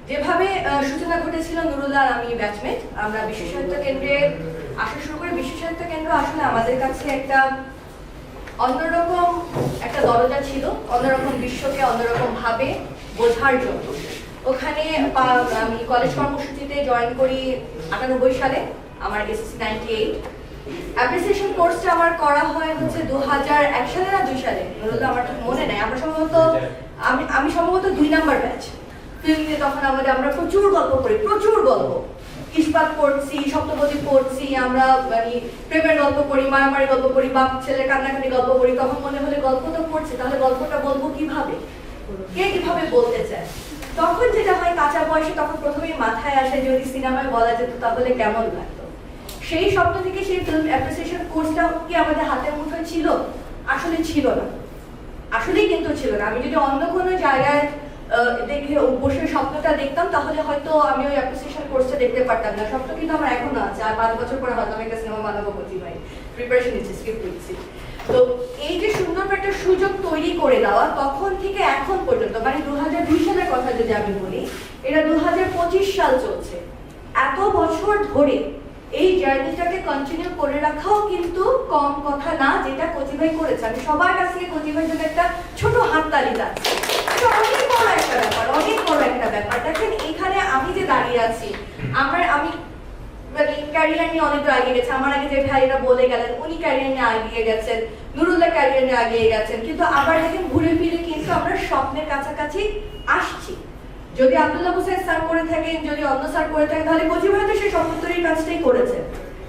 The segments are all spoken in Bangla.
যেভাবে সূচনা ঘটেছিল, নুরুল্লাহ আর আমি ব্যাচমেট, আমরা বিশ্ব সাহিত্য কেন্দ্রে আসা শুরু করে। বিশ্ব সাহিত্য কেন্দ্র আসলে আমাদের কাছে একটা অন্যরকম একটা দরজা ছিল, অন্যরকম বিশ্বকে অন্যরকম ভাবে বোঝার জন্য। ওখানে আমি কলেজ কর্মসূচিতে জয়েন করি 98 সালে, আমার এসএসসি 98। অ্যাপ্রিসিয়েশন কোর্সটা আমার করা হয় হচ্ছে 2001 সালে না 2 সালে, নুরুল্লাহ আমার ঠিক মনে নেই। আমরা সম্ভবত আমি সম্ভবত 2 নাম্বার ব্যাচ। ফিল্ম নিয়ে তখন আমরা প্রচুর গল্প পড়ি, প্রচুর গল্প। ইস্পাত পড়ছি, সপ্তপদী পড়ছি, আমরা মানে প্রেমের গল্প পড়ি, মারামারি গল্প পড়ি, বাপ ছেলের কান্নাকাটি গল্প পড়ি। তখন মনে হলে গল্প তো পড়ছি, তাহলে গল্পটা বলবো কিভাবে, কে কিভাবে বলতে চায়। তখন যেটা হয় কাঁচা বয়সে, তখন প্রথমেই মাথায় আসে যদি সিনেমায় বলা যেত তাহলে কেমন লাগতো। সেই স্বপ্ন থেকে সেই ফিল্ম অ্যাপ্রিসিয়েশন কোর্সটা কি আমাদের হাতের মুঠোয় ছিল? আসলে ছিল না, আসলেই কিন্তু ছিল না। আমি যদি অন্য কোনো জায়গায় দেখে বসে স্বপ্নটা দেখতাম, তাহলে হয়তো আমি ওই অ্যাপ্রিসিয়েশন কোর্সটা দেখতে পারতাম না। স্বপ্ন কিন্তু আমার এখনো আছে, আর 5 বছর পরে হয়তো আমি একটা সিনেমা বানাবো বলছি ভাই, প্রিপারেশন নিচ্ছি, স্ক্রিপ্ট লিখছি। তো এই যে সুন্দর একটা সুযোগ তৈরি করে দেওয়া, তখন থেকে এখন পর্যন্ত, মানে 2002 সালের কথা যদি আমি বলি, এটা 2025 সাল চলছে। এত বছর ধরে এই জার্নিটাকে কন্টিনিউ করে রাখাও কিন্তু কম কথা না, যেটা কচি ভাই করেছে। আমি সবার কাছ থেকে কচি ভাইয়ের জন্য একটা ছোট হাততালি চাচ্ছি। অনেক বড় একটা ব্যাপার, অনেক বড় একটা ব্যাপার। দেখেন এখানে আমি যে দাঁড়িয়ে আছি, আমি মানে ক্যারিয়ার নিয়ে অনেক আগে গেছে। আমার আগে যে ভাইরা বলে গেলেন, উনি ক্যারিয়ার নিয়ে আগিয়ে গেছেন, নুরুল্লাহ ক্যারিয়ার নিয়ে আগিয়ে গেছেন, কিন্তু আবার দেখেন ঘুরে ফিরে কিন্তু আমরা স্বপ্নের কাছাকাছি আসছি। যদি আব্দুল্লাহ হোসেন স্যার করে থাকেন, যদি অন্য স্যার করে থাকেন, তাহলে কচি ভাই তো সেই স্বপ্ন তৈরির কাজটাই করেছেন।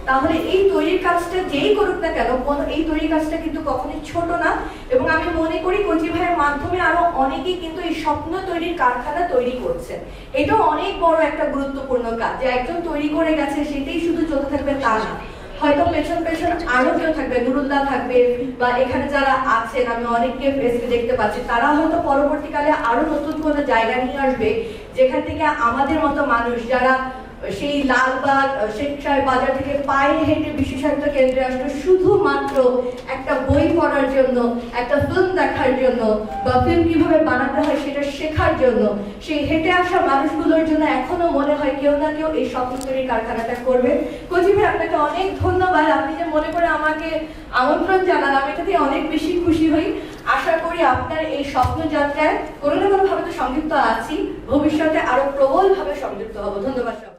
তাহলে এই তৈরির কাজটা যেই করুক না কেন, এই তৈরির কাজটা কিন্তু কখনোই ছোট না। এবং আমি মনে করি কচি ভাইয়ের মাধ্যমে আরো অনেকেই কিন্তু এই স্বপ্ন তৈরির কারখানা তৈরি করছে। এটাও অনেক বড় একটা গুরুত্বপূর্ণ কাজ, যে একজন তৈরি করে গেছে সেটাই শুধু চলতে থাকবে তা না। হয়তো পেছন পেছন আরো কেউ থাকবে, নুরুল্লাহ থাকবে, বা এখানে যারা আছেন আমি অনেককে ফেসকে দেখতে পাচ্ছি, তারা হয়তো পরবর্তীকালে আরো নতুন কোনো জায়গা নিয়ে আসবে, যেখান থেকে আমাদের মতো মানুষ যারা সেই লালবাগ শেখ সাহেব বাজার থেকে পায়ে হেঁটে বিশ্ব সাহিত্য কেন্দ্রে আসলো শুধুমাত্র একটা বই পড়ার জন্য, একটা ফিল্ম দেখার জন্য, বা ফিল্ম কিভাবে বানাতে হয় সেটা শেখার জন্য, সেই হেঁটে আসা মানুষগুলোর জন্য এখনো মনে হয় কেউ না কেউ এই স্বপ্ন তৈরির কারখানাটা করবে। কচি ভাই আপনাকে অনেক ধন্যবাদ, আপনি যে মনে করে আমাকে আমন্ত্রণ জানান, আমি এটাতে অনেক বেশি খুশি হই। আশা করি আপনার এই স্বপ্ন যাত্রায় কোনো না কোনো ভাবে তো সংযুক্ত আছি, ভবিষ্যতে আরো প্রবল ভাবে সংযুক্ত হব। ধন্যবাদ।